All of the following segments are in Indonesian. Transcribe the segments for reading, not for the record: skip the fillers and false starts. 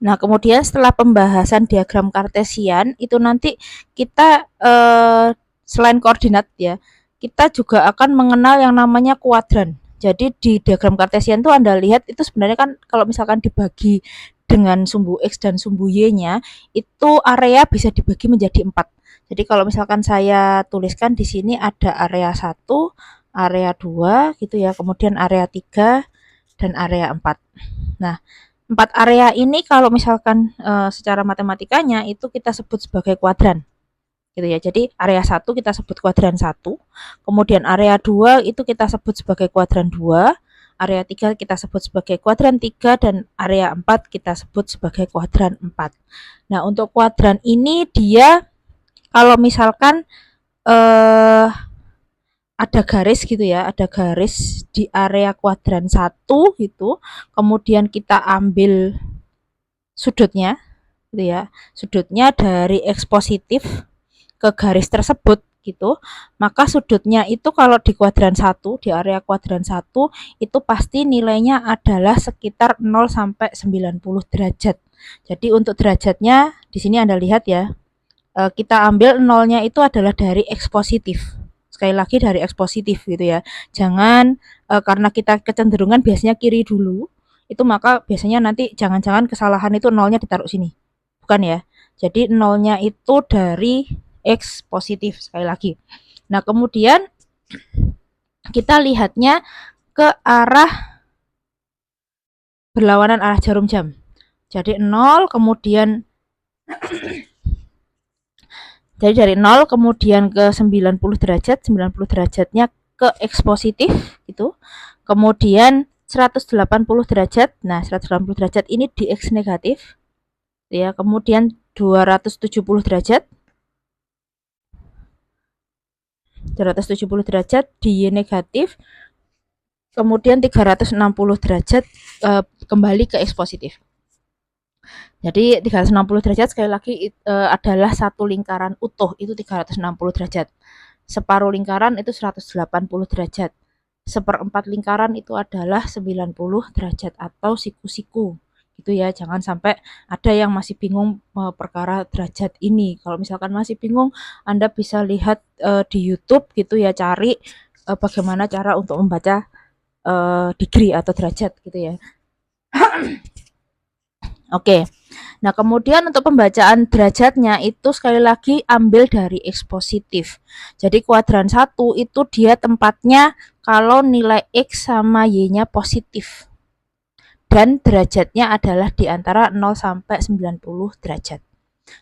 Nah, kemudian setelah pembahasan diagram kartesian itu nanti kita selain koordinat ya, kita juga akan mengenal yang namanya kuadran. Jadi di diagram kartesian tuh Anda lihat itu sebenarnya kan kalau misalkan dibagi dengan sumbu X dan sumbu Y-nya, itu area bisa dibagi menjadi 4. Jadi kalau misalkan saya tuliskan di sini ada area 1, area 2 gitu ya, kemudian area 3 dan area 4. Nah, 4 area ini kalau misalkan secara matematikanya itu kita sebut sebagai kuadran gitu ya. Jadi area 1 kita sebut kuadran 1, kemudian area 2 itu kita sebut sebagai kuadran 2, area 3 kita sebut sebagai kuadran 3 dan area 4 kita sebut sebagai kuadran 4. Nah, untuk kuadran ini dia kalau misalkan eh ada garis gitu ya, ada garis di area kuadran 1 gitu, kemudian kita ambil sudutnya gitu ya. Sudutnya dari X positif ke garis tersebut gitu. Maka sudutnya itu kalau di kuadran 1, di area kuadran 1 itu pasti nilainya adalah sekitar 0 sampai 90 derajat. Jadi untuk derajatnya di sini Anda lihat ya. Kita ambil nolnya itu adalah dari X positif. Sekali lagi dari X positif gitu ya. Jangan karena kita kecenderungan biasanya kiri dulu, itu maka biasanya nanti jangan-jangan kesalahan itu nolnya ditaruh sini. Bukan ya. Jadi nolnya itu dari X positif sekali lagi. Nah, kemudian kita lihatnya ke arah berlawanan arah jarum jam. Jadi 0 kemudian Jadi dari 0 kemudian ke 90 derajat, 90 derajatnya ke X positif gitu. Kemudian 180 derajat. Nah, 180 derajat ini di X negatif. Ya, kemudian 270 derajat. 270 derajat di Y negatif. Kemudian 360 derajat kembali ke X positif. Jadi 360 derajat sekali lagi adalah satu lingkaran utuh, itu 360 derajat. Separuh lingkaran itu 180 derajat. Seperempat lingkaran itu adalah 90 derajat atau siku-siku. Gitu ya, jangan sampai ada yang masih bingung perkara derajat ini. Kalau misalkan masih bingung, Anda bisa lihat di YouTube gitu ya, cari bagaimana cara untuk membaca degree atau derajat gitu ya. Oke. Nah, kemudian untuk pembacaan derajatnya itu sekali lagi ambil dari X positif. Jadi kuadran 1 itu dia tempatnya kalau nilai X sama Y-nya positif. Dan derajatnya adalah di antara 0 sampai 90 derajat.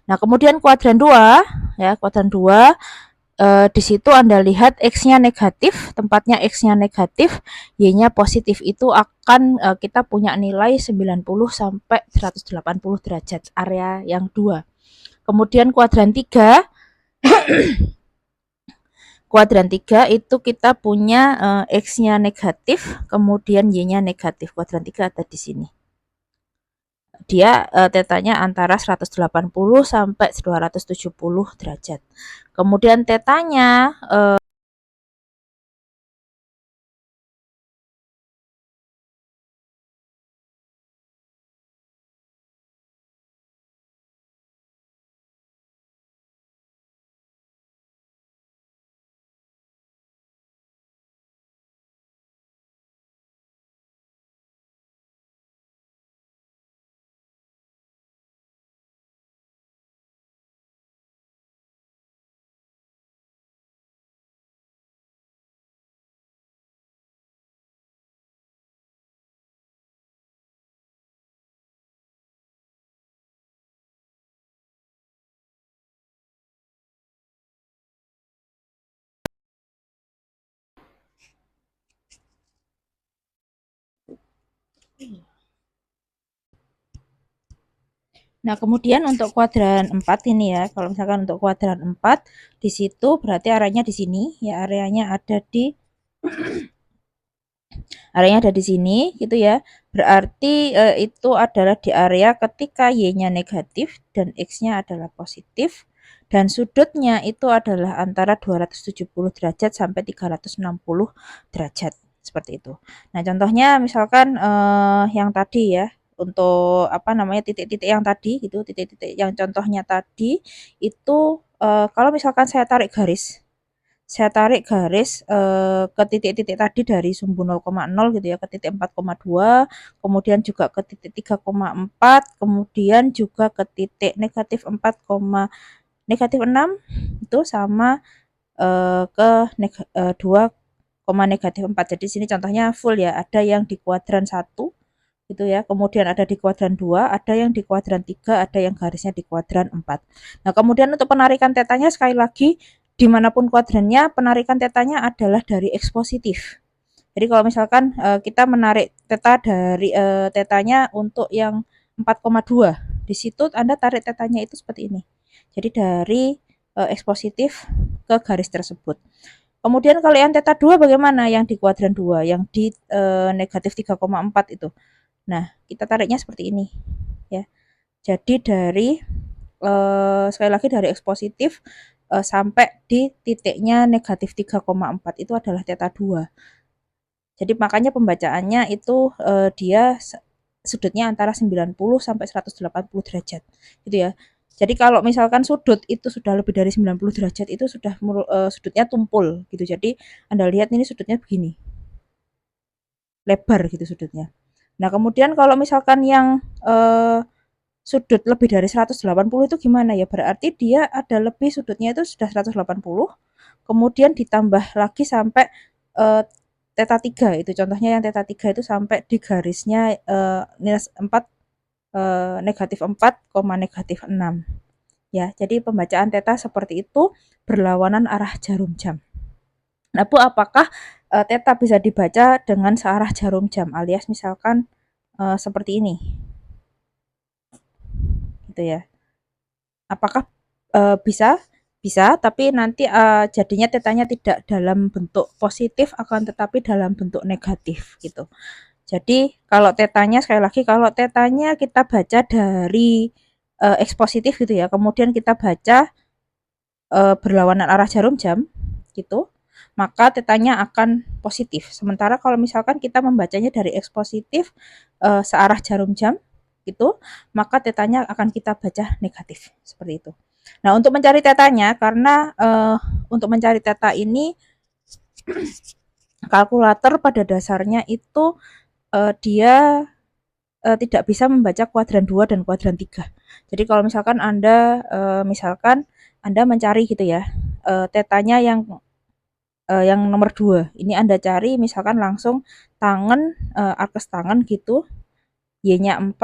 Nah, kemudian kuadran 2 ya, kuadran 2 di situ Anda lihat X-nya negatif, tempatnya X-nya negatif, Y-nya positif. Itu akan kita punya nilai 90 sampai 180 derajat area yang 2. Kemudian kuadran 3 itu kita punya X-nya negatif, kemudian Y-nya negatif. Kuadran 3 ada di sini. Dia tetanya antara 180 sampai 270 derajat. Kemudian tetanya Nah, kemudian untuk kuadran 4 ini ya, kalau misalkan untuk kuadran 4 di situ berarti areanya di sini ya, areanya ada di sini gitu ya. Berarti itu adalah di area ketika Y-nya negatif dan X-nya adalah positif dan sudutnya itu adalah antara 270 derajat sampai 360 derajat seperti itu. Nah, contohnya misalkan yang tadi ya, untuk apa namanya, titik-titik yang tadi gitu, titik-titik yang contohnya tadi itu, kalau misalkan saya tarik garis ke titik-titik tadi dari sumbu 0,0 gitu ya, ke titik 4,2, kemudian juga ke titik 3,4, kemudian juga ke titik -6 itu sama, ke 2, -4. Jadi sini contohnya full ya, ada yang di kuadran 1 gitu ya, kemudian ada di kuadran 2, ada yang di kuadran 3, ada yang garisnya di kuadran 4. Nah, kemudian untuk penarikan tetanya sekali lagi dimanapun kuadrannya, penarikan tetanya adalah dari X positif. Jadi kalau misalkan kita menarik teta dari tetanya untuk yang 4,2, di situ Anda tarik tetanya itu seperti ini. Jadi dari X positif ke garis tersebut. Kemudian kalau yang teta 2 bagaimana? Yang di kuadran 2, yang di negatif 3,4 itu. Nah, kita tariknya seperti ini ya. Jadi dari sekali lagi dari X positif sampai di titiknya negatif 3,4 itu adalah teta 2. Jadi makanya pembacaannya itu dia sudutnya antara 90 sampai 180 derajat gitu ya. Jadi kalau misalkan sudut itu sudah lebih dari 90 derajat itu sudah sudutnya tumpul gitu. Jadi Anda lihat ini sudutnya begini. Lebar gitu sudutnya. Nah, kemudian kalau misalkan yang sudut lebih dari 180 itu gimana ya? Berarti dia ada lebih sudutnya itu sudah 180, kemudian ditambah lagi sampai teta 3 itu contohnya yang teta 3 itu sampai di garisnya minus 4 negatif 4, negatif 6 ya. Jadi pembacaan teta seperti itu berlawanan arah jarum jam. Nah, Bu, apakah teta bisa dibaca dengan searah jarum jam alias misalkan seperti ini gitu ya. Apakah bisa? Bisa, tapi nanti jadinya tetanya tidak dalam bentuk positif akan tetapi dalam bentuk negatif gitu. Jadi kalau tetanya sekali lagi kalau tetanya kita baca dari X positif gitu ya, kemudian kita baca berlawanan arah jarum jam gitu, maka tetanya akan positif. Sementara kalau misalkan kita membacanya dari X positif searah jarum jam gitu, maka tetanya akan kita baca negatif seperti itu. Nah, untuk mencari tetanya karena untuk mencari teta ini kalkulator pada dasarnya itu dia tidak bisa membaca kuadran 2 dan kuadran 3. Jadi kalau misalkan misalkan Anda mencari gitu ya, tetanya yang nomor 2. Ini Anda cari misalkan langsung tangan, arkes tangan gitu, Y-nya 4,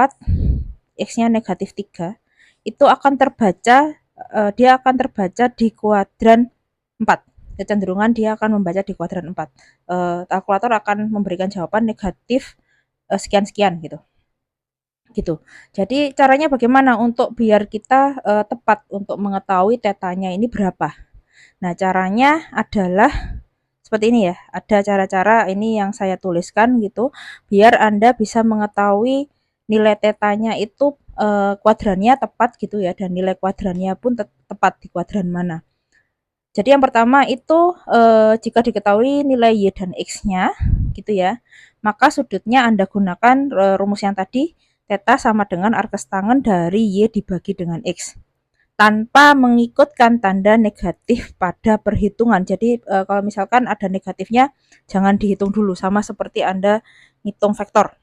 X-nya negatif 3. Itu akan terbaca, dia akan terbaca di kuadran 4. Kecenderungan dia akan membaca di kuadran 4. Kalkulator akan memberikan jawaban negatif sekian-sekian gitu. Gitu. Jadi caranya bagaimana untuk biar kita tepat untuk mengetahui tetanya ini berapa. Nah, caranya adalah seperti ini ya. Ada cara-cara ini yang saya tuliskan gitu, biar Anda bisa mengetahui nilai tetanya itu kuadrannya tepat gitu ya, dan nilai kuadrannya pun tepat di kuadran mana. Jadi yang pertama itu jika diketahui nilai Y dan X-nya gitu ya, maka sudutnya Anda gunakan rumus yang tadi, teta sama dengan arkes tangan dari Y dibagi dengan X tanpa mengikutkan tanda negatif pada perhitungan. Jadi kalau misalkan ada negatifnya jangan dihitung dulu, sama seperti Anda ngitung vektor.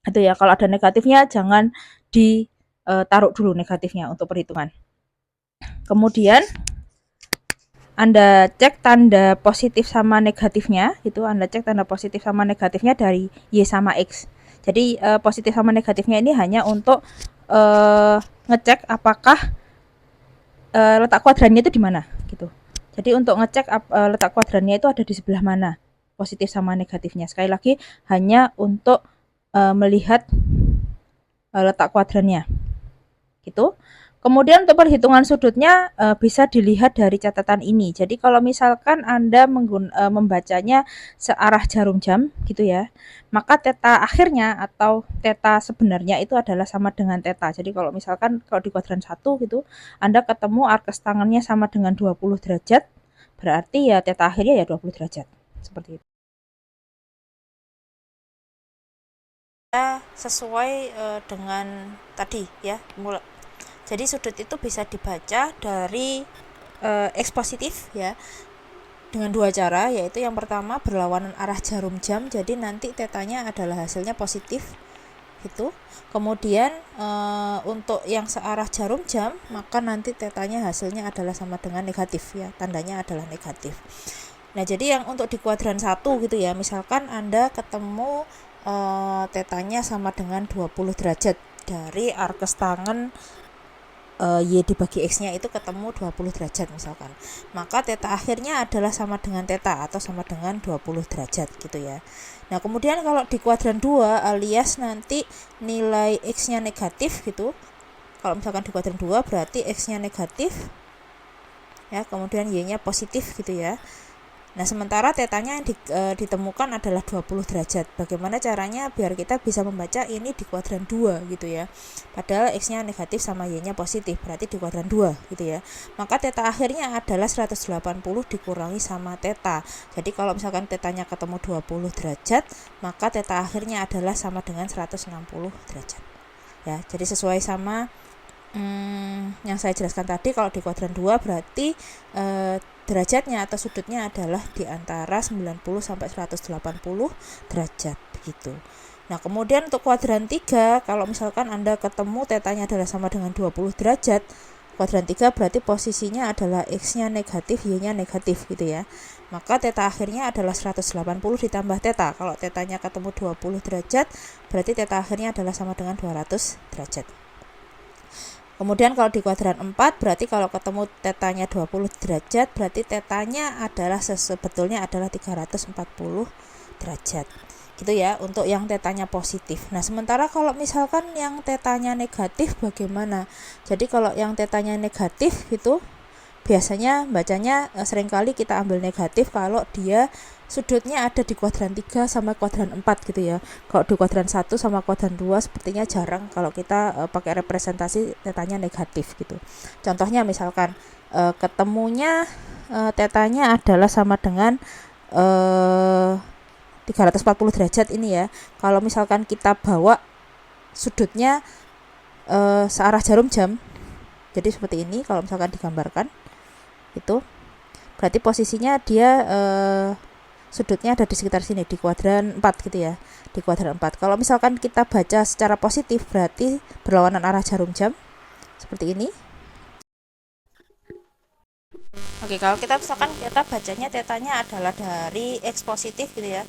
Itu ya, kalau ada negatifnya jangan ditaruh dulu negatifnya untuk perhitungan. Kemudian Anda cek tanda positif sama negatifnya, itu Anda cek tanda positif sama negatifnya dari Y sama X. Jadi positif sama negatifnya ini hanya untuk ngecek apakah letak kuadrannya itu di mana gitu. Jadi untuk ngecek letak kuadrannya itu ada di sebelah mana, positif sama negatifnya. Sekali lagi hanya untuk melihat letak kuadrannya gitu. Kemudian untuk perhitungan sudutnya bisa dilihat dari catatan ini. Jadi kalau misalkan Anda membacanya searah jarum jam gitu ya, maka teta akhirnya atau teta sebenarnya itu adalah sama dengan teta. Jadi kalau misalkan kalau di kuadran 1 gitu, Anda ketemu arkes tangannya sama dengan 20 derajat, berarti ya teta akhirnya ya 20 derajat. Seperti itu. sesuai dengan tadi ya. Jadi sudut itu bisa dibaca dari X positif ya dengan dua cara, yaitu yang pertama berlawanan arah jarum jam, jadi nanti tetanya adalah hasilnya positif gitu. Kemudian untuk yang searah jarum jam, maka nanti tetanya hasilnya adalah sama dengan negatif ya, tandanya adalah negatif. Nah, jadi yang untuk di kuadran 1 gitu ya, misalkan Anda ketemu tetanya sama dengan 20 derajat dari arkes tangan Y dibagi X-nya itu ketemu 20 derajat misalkan. Maka teta akhirnya adalah sama dengan teta atau sama dengan 20 derajat gitu ya. Nah, kemudian kalau di kuadran 2 alias nanti nilai X-nya negatif gitu. Kalau misalkan di kuadran 2 berarti X-nya negatif ya, kemudian Y-nya positif gitu ya. Nah, sementara tetanya yang ditemukan adalah 20 derajat. Bagaimana caranya biar kita bisa membaca ini di kuadran 2 gitu ya. Padahal X-nya negatif sama Y-nya positif, berarti di kuadran 2 gitu ya. Maka teta akhirnya adalah 180 dikurangi sama teta. Jadi kalau misalkan tetanya ketemu 20 derajat, maka teta akhirnya adalah sama dengan 160 derajat. Ya, jadi sesuai sama yang saya jelaskan tadi. Kalau di kuadran 2 berarti derajatnya atau sudutnya adalah di antara 90 sampai 180 derajat begitu. Nah, kemudian untuk kuadran 3, kalau misalkan Anda ketemu tetanya adalah sama dengan 20 derajat, kuadran 3 berarti posisinya adalah X-nya negatif, Y-nya negatif gitu ya. Maka teta akhirnya adalah 180 ditambah teta. Kalau tetanya ketemu 20 derajat, berarti teta akhirnya adalah sama dengan 200 derajat. Kemudian kalau di kuadran 4 berarti kalau ketemu tetanya 20 derajat berarti tetanya adalah sebetulnya adalah 340 derajat. Gitu ya untuk yang tetanya positif. Nah, sementara kalau misalkan yang tetanya negatif bagaimana? Jadi kalau yang tetanya negatif itu biasanya bacanya seringkali kita ambil negatif kalau dia sudutnya ada di kuadran 3 sama kuadran 4 gitu ya. Kalau di kuadran 1 sama kuadran 2 sepertinya jarang kalau kita pakai representasi tetanya negatif gitu. Contohnya misalkan ketemunya tetanya adalah sama dengan 340 derajat ini ya. Kalau misalkan kita bawa sudutnya searah jarum jam, jadi seperti ini kalau misalkan digambarkan itu berarti posisinya dia sudutnya ada di sekitar sini di kuadran 4 gitu ya, di kuadran 4. Kalau misalkan kita baca secara positif berarti berlawanan arah jarum jam seperti ini. Oke, kalau kita misalkan kita bacanya tetanya adalah dari X positif gitu ya,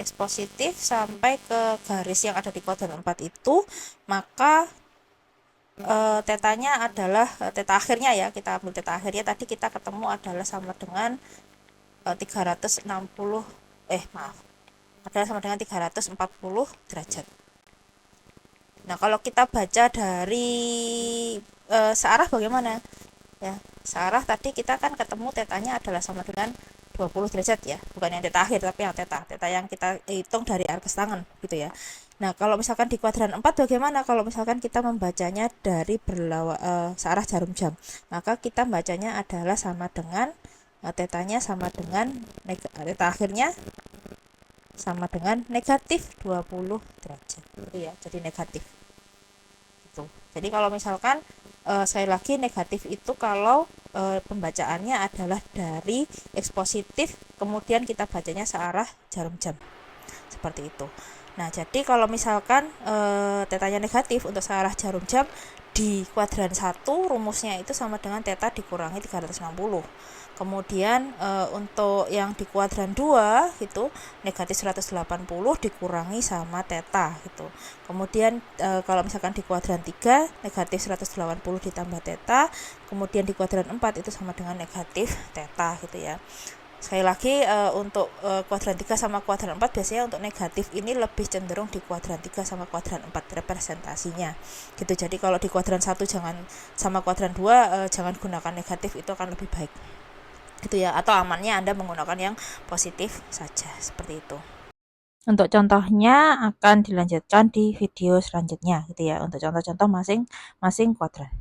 X positif sampai ke garis yang ada di kuadran 4 itu, maka tetanya adalah teta akhirnya ya, kita ambil teta akhirnya tadi kita ketemu adalah sama dengan 360 adalah sama dengan 340 derajat. Nah, kalau kita baca dari searah bagaimana? Ya, searah tadi kita kan ketemu tetanya adalah sama dengan 20 derajat ya, bukan yang teta akhir tapi yang teta yang kita hitung dari arkes tangan gitu ya. Nah, kalau misalkan di kuadran 4 bagaimana? Kalau misalkan kita membacanya dari searah jarum jam, maka kita bacanya adalah sama dengan tetanya sama dengan teta akhirnya sama dengan negatif 20 derajat gitu ya, jadi negatif gitu. Jadi kalau misalkan sekali lagi negatif itu kalau pembacaannya adalah dari X positif kemudian kita bacanya searah jarum jam seperti itu. Nah, jadi kalau misalkan tetanya negatif untuk searah jarum jam di kuadran 1 rumusnya itu sama dengan teta dikurangi 360. Kemudian untuk yang di kuadran 2 itu negatif 180 dikurangi sama teta gitu. Kemudian kalau misalkan di kuadran 3 negatif 180 ditambah teta, kemudian di kuadran 4 itu sama dengan negatif teta gitu ya. Sekali lagi untuk kuadran 3 sama kuadran 4 biasanya untuk negatif ini lebih cenderung di kuadran 3 sama kuadran 4 representasinya gitu. Jadi kalau di kuadran 1 jangan sama kuadran 2 jangan gunakan negatif, itu akan lebih baik gitu ya, atau amannya Anda menggunakan yang positif saja seperti itu. Untuk contohnya akan dilanjutkan di video selanjutnya gitu ya, untuk contoh-contoh masing-masing kuadran.